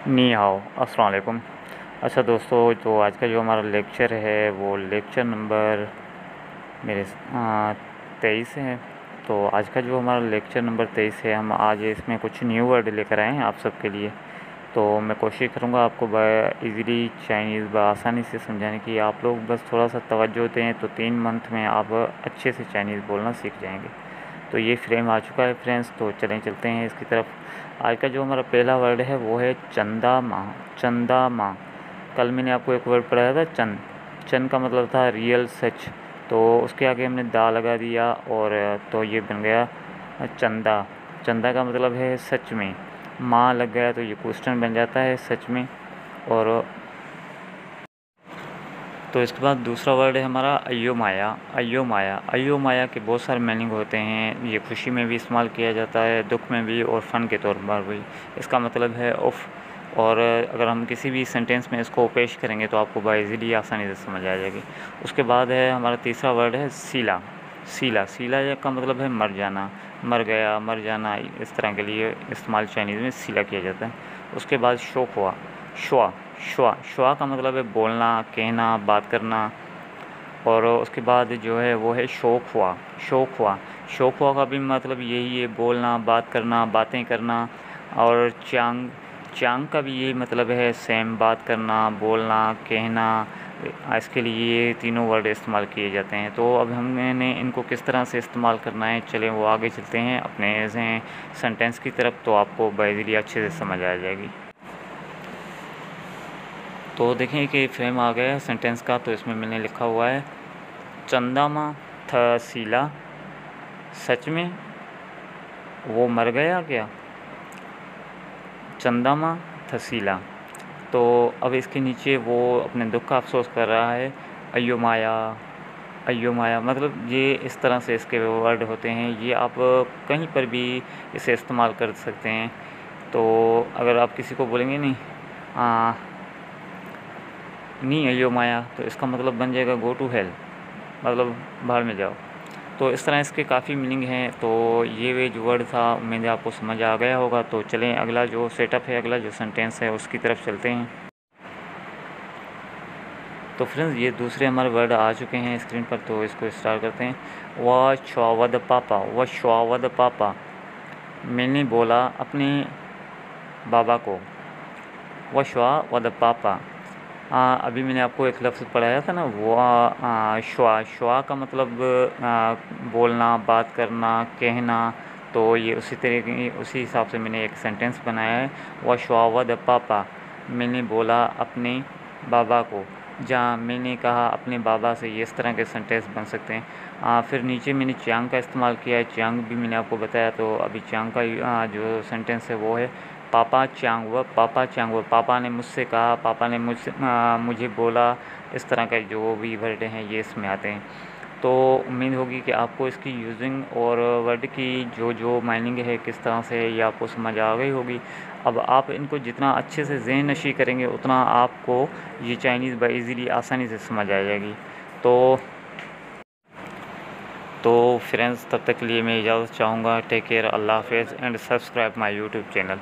नी हाओ, अस्सलाम वालेकुम। अच्छा दोस्तों, तो आज का जो हमारा लेक्चर है वो लेक्चर नंबर मेरे 23 है। तो आज का जो हमारा लेक्चर नंबर 23 है, हम आज इसमें कुछ न्यू वर्ड लेकर आए हैं आप सबके लिए। तो मैं कोशिश करूँगा आपको इजीली चाइनीज़ आसानी से समझाने की। आप लोग बस थोड़ा सा तवज्जो दें तो 3 मंथ में आप अच्छे से चाइनीज़ बोलना सीख जाएंगे। तो ये फ्रेम आ चुका है फ्रेंड्स, तो चलें चलते हैं इसकी तरफ। आज का जो हमारा पहला वर्ड है वो है चंदा माँ। चंदा माँ, कल मैंने आपको एक वर्ड पढ़ाया था चंद। चंद का मतलब था रियल, सच। तो उसके आगे हमने दा लगा दिया और तो ये बन गया चंदा। चंदा का मतलब है सच में। माँ लग गया तो ये क्वेश्चन बन जाता है सच में। और तो इसके बाद दूसरा वर्ड है हमारा अयो माया। अयो माया, अयो माया के बहुत सारे मीनिंग होते हैं। ये खुशी में भी इस्तेमाल किया जाता है, दुख में भी और फ़न के तौर पर भी। इसका मतलब है उफ़। और अगर हम किसी भी सेंटेंस में इसको पेश करेंगे तो आपको बाइजीली आसानी से समझ आ जाएगी। उसके बाद है हमारा तीसरा वर्ड है सीला। सीला, सीला का मतलब है मर जाना, मर गया, मर जाना। इस तरह के लिए इस्तेमाल चाइनीज़ में सीला किया जाता है। उसके बाद शोक हुआ, शुआ। शुआ, शुआ का मतलब है बोलना, कहना, बात करना। और उसके बाद जो है वो है शौक हुआ। शौक हुआ, शौक हुआ का भी मतलब यही है, बोलना, बात करना, बातें करना। और चांग, चांग का भी यही मतलब है, सेम, बात करना, बोलना, कहना। इसके लिए ये तीनों वर्ड इस्तेमाल किए जाते हैं। तो अब हमने इनको किस तरह से इस्तेमाल करना है, चलें वो आगे चलते हैं अपने सेंटेंस की तरफ, तो आपको बाइज़िली अच्छे से समझ आ जाएगी। तो देखें कि फ्रेम आ गया है सेंटेंस का। तो इसमें मैंने लिखा हुआ है चंदा माँ था सीला, सच में वो मर गया क्या। चंदा माँ था सीला। तो अब इसके नीचे वो अपने दुख का अफसोस कर रहा है। अयो माया, अयो माया, मतलब ये इस तरह से इसके वर्ड होते हैं। ये आप कहीं पर भी इसे इस्तेमाल कर सकते हैं। तो अगर आप किसी को बोलेंगे नहीं नी अयो माया, तो इसका मतलब बन जाएगा गो टू हेल, मतलब बाहर में जाओ। तो इस तरह इसके काफ़ी मीनिंग हैं। तो ये वे जो वर्ड था, उम्मीद है आपको समझ आ गया होगा। तो चलें अगला जो सेटअप है, अगला जो सेंटेंस है उसकी तरफ चलते हैं। तो फ्रेंड्स, ये दूसरे हमारे वर्ड आ चुके हैं स्क्रीन पर, तो इसको स्टार्ट करते हैं। व श्वावद पापा, व श्वावद पापा, मैंने बोला अपने बाबा को। व श्वावद पापा, अभी मैंने आपको एक लफ्ज़ पढ़ाया था ना, वो श्वा। श्वा का मतलब बोलना, बात करना, कहना। तो ये उसी तरीके, उसी हिसाब से मैंने एक सेंटेंस बनाया है। व श्वावद पापा, मैंने बोला अपने बाबा को। जहाँ मैंने कहा अपने बाबा से, ये इस तरह के सेंटेंस बन सकते हैं। फिर नीचे मैंने चांग का इस्तेमाल किया है। चांग भी मैंने आपको बताया। तो अभी चांग का जो सेंटेंस है वो है पापा चांग व, पापा चांग व, पापा ने मुझसे कहा, पापा ने मुझे बोला। इस तरह का जो भी वर्ड हैं ये इसमें आते हैं। तो उम्मीद होगी कि आपको इसकी यूजिंग और वर्ड की जो जो माइनिंग है किस तरह से, ये आपको समझ आ गई होगी। अब आप इनको जितना अच्छे से ज़हन नशी करेंगे उतना आपको ये चाइनीज़ बाइज़िली आसानी से समझ आ जाएगी। तो फ्रेंड्स, तब तक के लिए मैं इजाज़त चाहूँगा। टेक केयर, अल्लाह हाफ़िज़ and subscribe my YouTube channel.